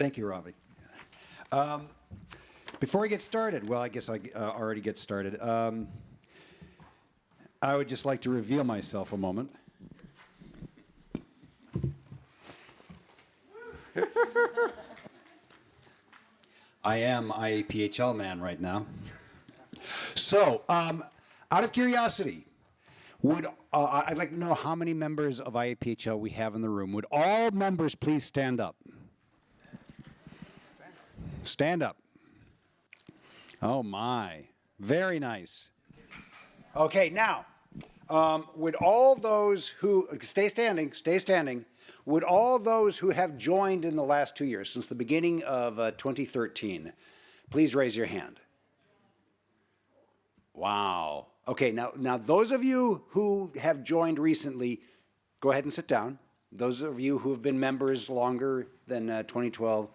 Thank you, Ravi. Before we get started, well, I guess I already get started. I would just like to reveal myself a moment. I am IAPHL man right now. So, out of curiosity, I'd like to know how many members of IAPHL we have in the room. Would all members please stand up? Stand up. Oh my, very nice. Okay, now, would all those who, stay standing, would all those who have joined in the last 2 years, since the beginning of 2013, please raise your hand. Wow. Okay, now those of you who have joined recently, go ahead and sit down. Those of you who have been members longer than 2012,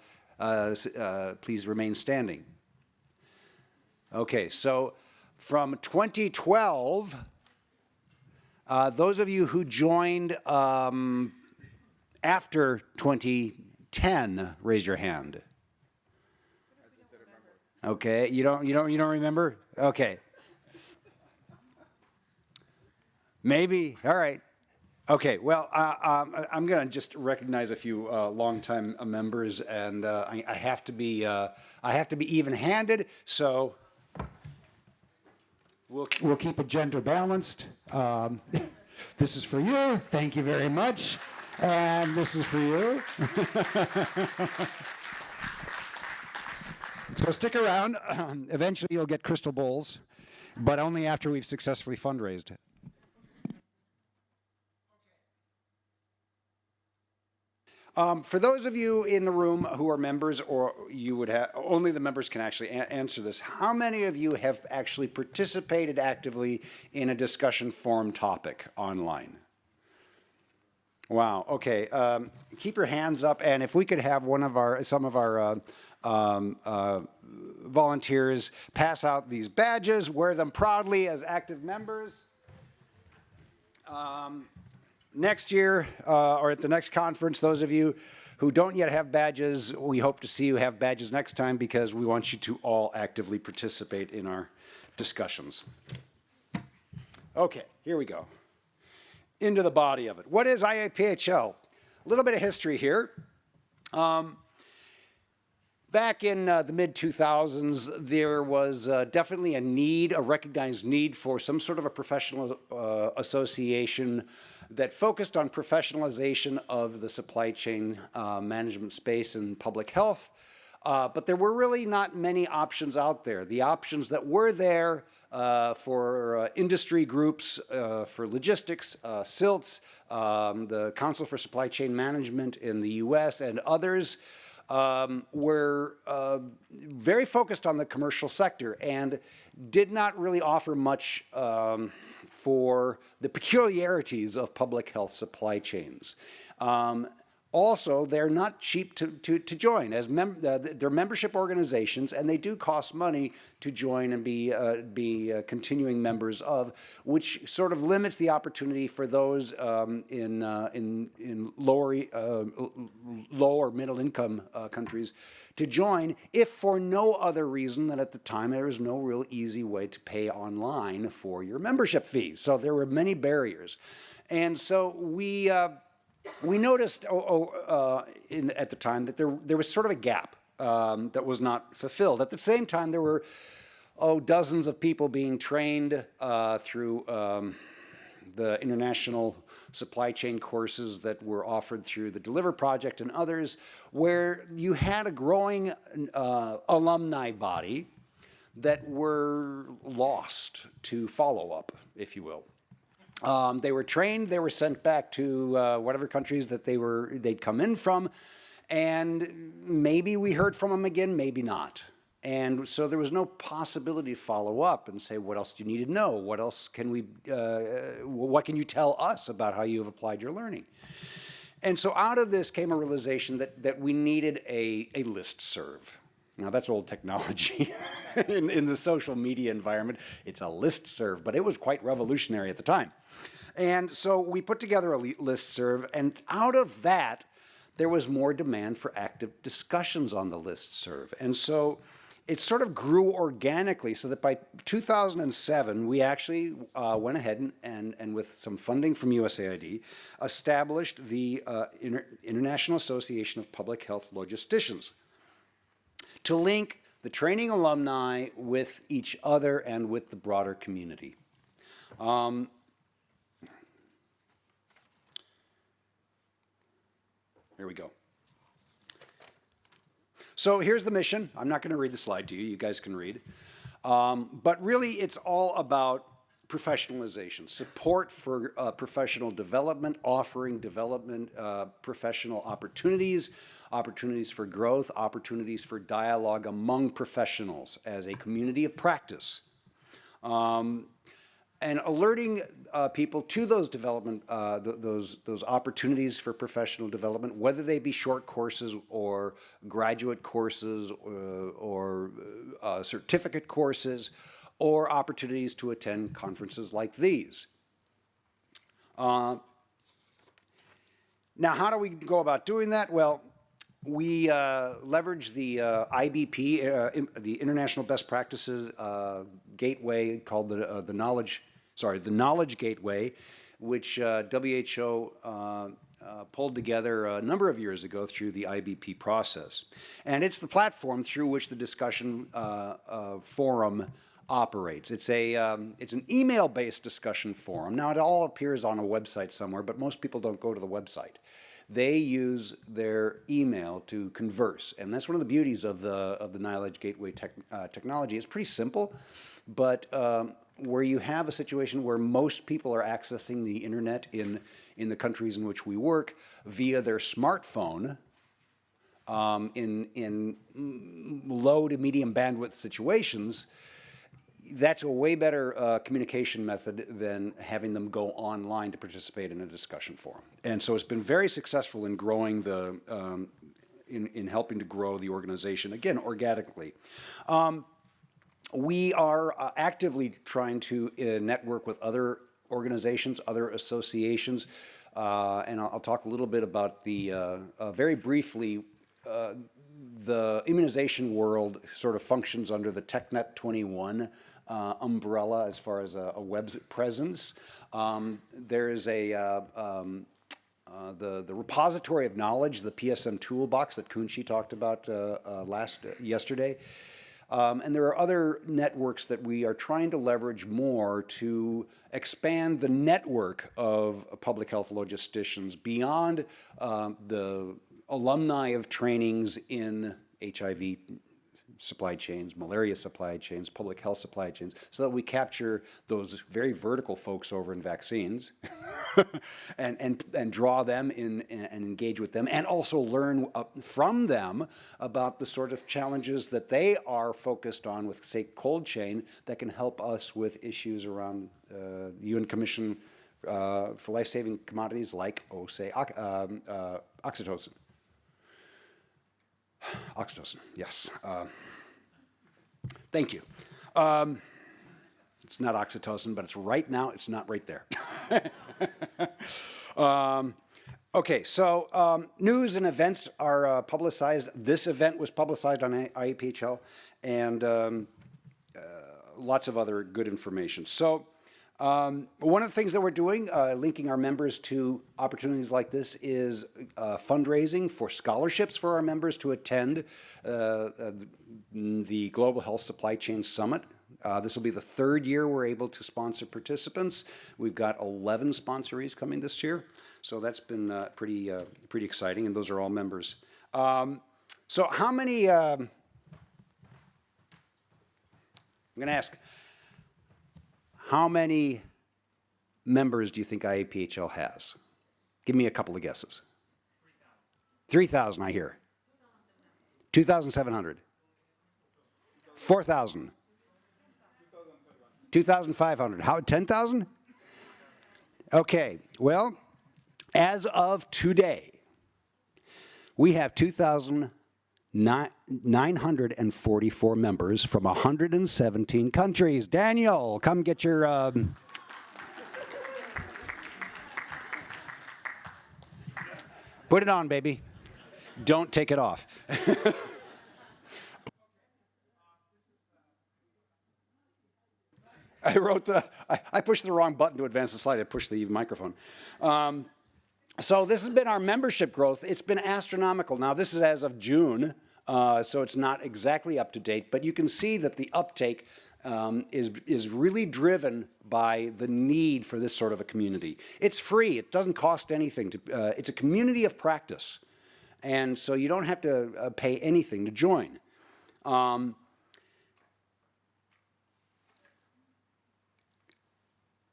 please remain standing. Okay, so from 2012, those of you who joined after 2010, raise your hand. Okay, you don't remember? Okay. Maybe. All right. Okay. Well, I'm going to just recognize a few longtime members, and I have to be even-handed. So we'll keep it gender balanced. This is for you. Thank you very much. And this is for you. So stick around. Eventually, you'll get crystal bowls, but only after we've successfully fundraised. For those of you in the room who are members, or you would have, only the members can actually answer this, how many of you have actually participated actively in a discussion forum topic online? Wow, okay. Keep your hands up, and if we could have some of our volunteers pass out these badges, wear them proudly as active members. Next year, or at the next conference, those of you who don't yet have badges, we hope to see you have badges next time, because we want you to all actively participate in our discussions. Okay, here we go. Into the body of it. What is IAPHL? A little bit of history here. Back in the mid-2000s, there was definitely a recognized need for some sort of a professional association that focused on professionalization of the supply chain management space and public health. But there were really not many options out there. The options that were there for industry groups, for logistics, SILTS, the Council for Supply Chain Management in the US, and others, were very focused on the commercial sector and did not really offer much for the peculiarities of public health supply chains. Also, they're not cheap to join as they're membership organizations, and they do cost money to join and be continuing members of, which sort of limits the opportunity for those in low or middle income countries to join, if for no other reason than at the time there was no real easy way to pay online for your membership fees. So there were many barriers, and so we noticed at the time that there was sort of a gap that was not fulfilled. At the same time, there were dozens of people being trained through the international supply chain courses that were offered through the Deliver Project and others, where you had a growing alumni body that were lost to follow-up, if you will. They were trained, they were sent back to whatever countries that they'd come in from, and maybe we heard from them again, maybe not. And so there was no possibility to follow up and say, what else do you need to know? What else can what can you tell us about how you have applied your learning? And so out of this came a realization that we needed a listserv. Now that's old technology in the social media environment. It's a listserv, but it was quite revolutionary at the time. And so we put together a listserv, and out of that, there was more demand for active discussions on the listserv. And so it sort of grew organically, so that by 2007, we actually went ahead and with some funding from USAID, established the International Association of Public Health Logisticians to link the training alumni with each other and with the broader community. Here we go. So here's the mission. I'm not going to read the slide to you. You guys can read. But really, it's all about professionalization, support for professional development, offering development professional opportunities, opportunities for growth, opportunities for dialogue among professionals as a community of practice. And alerting people to those development, those opportunities for professional development, whether they be short courses or graduate courses or certificate courses, or opportunities to attend conferences like these. Now, how do we go about doing that? Well, we leverage the IBP, the International Best Practices Gateway, called the Knowledge Gateway, which WHO pulled together a number of years ago through the IBP process. And it's the platform through which the discussion forum operates. It's an email-based discussion forum. Now, it all appears on a website somewhere, but most people don't go to the website. They use their email to converse, and that's one of the beauties of the Knowledge Gateway technology. It's pretty simple, but where you have a situation where most people are accessing the internet in the countries in which we work via their smartphone, in low to medium bandwidth situations, that's a way better communication method than having them go online to participate in a discussion forum. And so it's been very successful in growing the, in helping to grow the organization, again, organically. We are actively trying to network with other organizations, other associations, and I'll talk a little bit about the, very briefly, the immunization world sort of functions under the TechNet 21 umbrella as far as a web presence. There is the repository of knowledge, the PSM toolbox that Kunshi talked about yesterday. And there are other networks that we are trying to leverage more to expand the network of public health logisticians beyond the alumni of trainings in HIV supply chains, malaria supply chains, public health supply chains, so that we capture those very vertical folks over in vaccines and draw them in and engage with them, and also learn from them about the sort of challenges that they are focused on with, say, cold chain, that can help us with issues around the UN Commission for Life-Saving Commodities like, say, oxytocin. Oxytocin, yes. Thank you. It's not oxytocin, but it's right now, it's not right there. Okay, so news and events are publicized. This event was publicized on IAPHL, and lots of other good information. So one of the things that we're doing, linking our members to opportunities like this, is fundraising for scholarships for our members to attend the Global Health Supply Chain Summit. This will be the third year we're able to sponsor participants. We've got 11 sponsorees coming this year, so that's been pretty exciting, and those are all members. So how many, I'm going to ask, how many members do you think IAPHL has? Give me a couple of guesses. 3,000, I hear. 2,700. 4,000. 2,500. How, 10,000? Okay, well, as of today, we have 2,944 members from 117 countries. Daniel, come get your... Put it on, baby. Don't take it off. I pushed the wrong button to advance the slide. I pushed the microphone. So this has been our membership growth. It's been astronomical. Now this is as of June, so it's not exactly up to date, but you can see that the uptake is really driven by the need for this sort of a community. It's free. It doesn't cost anything. It's a community of practice, and so you don't have to pay anything to join.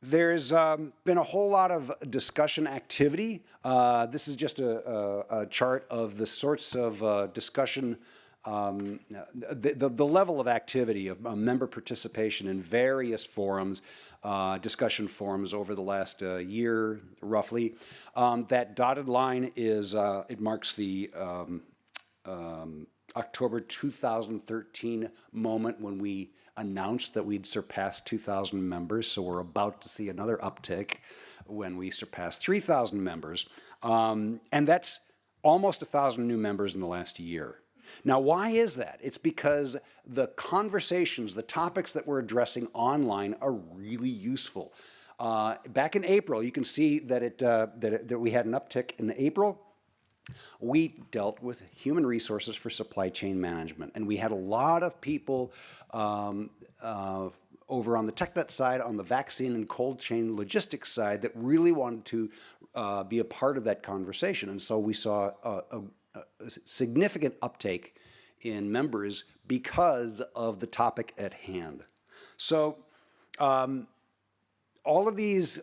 There's been a whole lot of discussion activity. This is just a chart of the sorts of discussion, the level of activity of member participation in various forums, discussion forums over the last year, roughly. That dotted line is, it marks the October 2013 moment when we announced that we'd surpassed 2,000 members, so we're about to see another uptick when we surpass 3,000 members. And that's almost 1,000 new members in the last year. Now, why is that? It's because the conversations, the topics that we're addressing online are really useful. Back in April, you can see that that we had an uptick in April. We dealt with human resources for supply chain management, and we had a lot of people over on the TechNet side, on the vaccine and cold chain logistics side, that really wanted to be a part of that conversation. And so we saw a significant uptake in members because of the topic at hand. So all these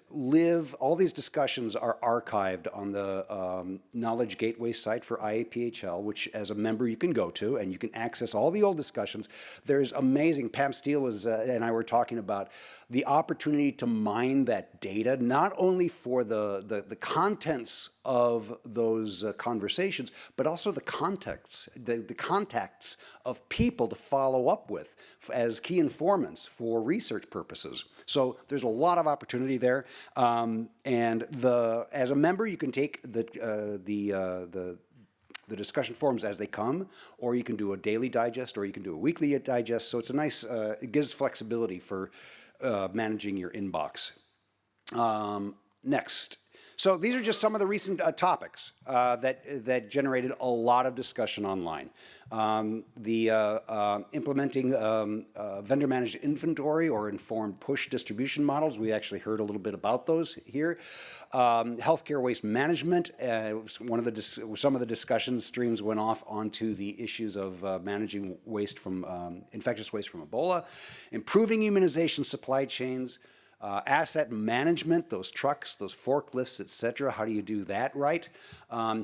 discussions are archived on the Knowledge Gateway site for IAPHL, which as a member you can go to, and you can access all the old discussions. There's amazing, Pam Steele and I were talking about the opportunity to mine that data, not only for the contents of those conversations, but also the contacts of people to follow up with as key informants for research purposes. So there's a lot of opportunity there, and as a member, you can take the discussion forums as they come, or you can do a daily digest, or you can do a weekly digest. So it's a nice, it gives flexibility for managing your inbox. Next. So these are just some of the recent topics that generated a lot of discussion online. Implementing vendor-managed inventory or informed push distribution models. We actually heard a little bit about those here. Healthcare waste management. Some of the discussion streams went off onto the issues of managing waste from infectious waste from Ebola. Improving immunization supply chains. Asset management, those trucks, those forklifts, et cetera. How do you do that right?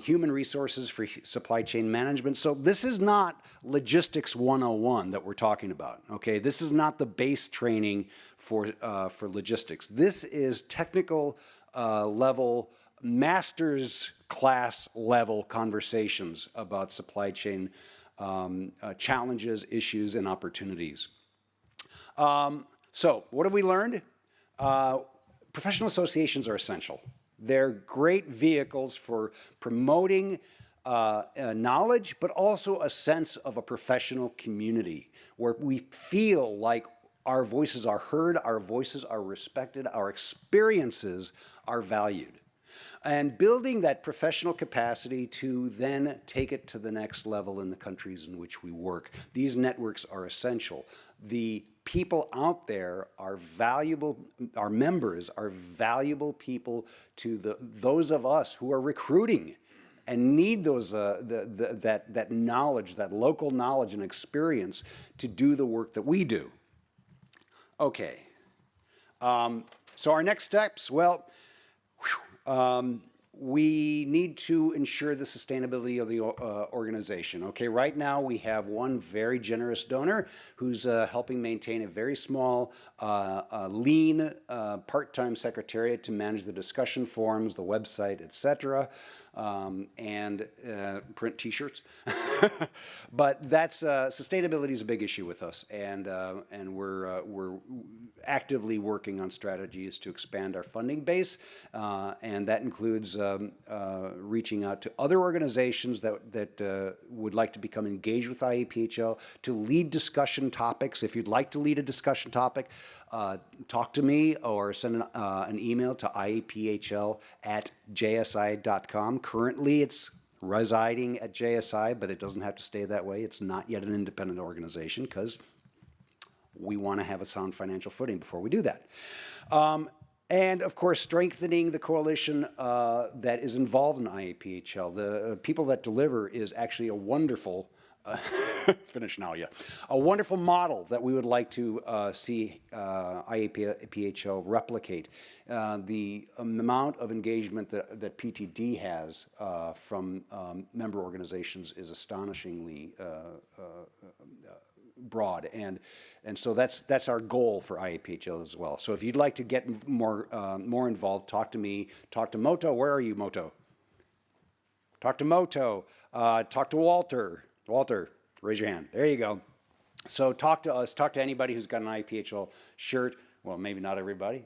Human resources for supply chain management. So this is not logistics 101 that we're talking about, okay? This is not the base training for logistics. This is technical level, master's class level conversations about supply chain challenges, issues, and opportunities. So what have we learned? Professional associations are essential. They're great vehicles for promoting knowledge, but also a sense of a professional community where we feel like our voices are heard, our voices are respected, our experiences are valued. And building that professional capacity to then take it to the next level in the countries in which we work. These networks are essential. The people out there are valuable, our members are valuable people to those of us who are recruiting and need those that knowledge, that local knowledge and experience to do the work that we do. Okay, so our next steps, well, we need to ensure the sustainability of the organization. Okay, right now we have one very generous donor who's helping maintain a very small, lean, part-time secretariat to manage the discussion forums, the website, etc. and print T-shirts. But that's sustainability is a big issue with us, and we're actively working on strategies to expand our funding base, and that includes reaching out to other organizations that would like to become engaged with IAPHL, to lead discussion topics. If you'd like to lead a discussion topic, talk to me or send an email to iaphl@jsi.com. Currently, it's residing at JSI, but it doesn't have to stay that way. It's not yet an independent organization because we want to have a sound financial footing before we do that. And of course, strengthening the coalition that is involved in IAPHL. The People That Deliver is actually a wonderful finish now, yeah. A wonderful model that we would like to see IAPHL replicate. The amount of engagement that PTD has from member organizations is astonishingly broad, and so that's our goal for IAPHL as well. So if you'd like to get more involved, talk to me, talk to Moto. Where are you, Moto? Talk to Moto. Talk to Walter. Walter, raise your hand. There you go. So talk to us. Talk to anybody who's got an IAPHL shirt. Well, maybe not everybody.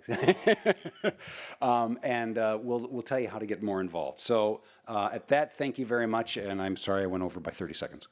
And we'll tell you how to get more involved. So at that, thank you very much. And I'm sorry I went over by 30 seconds.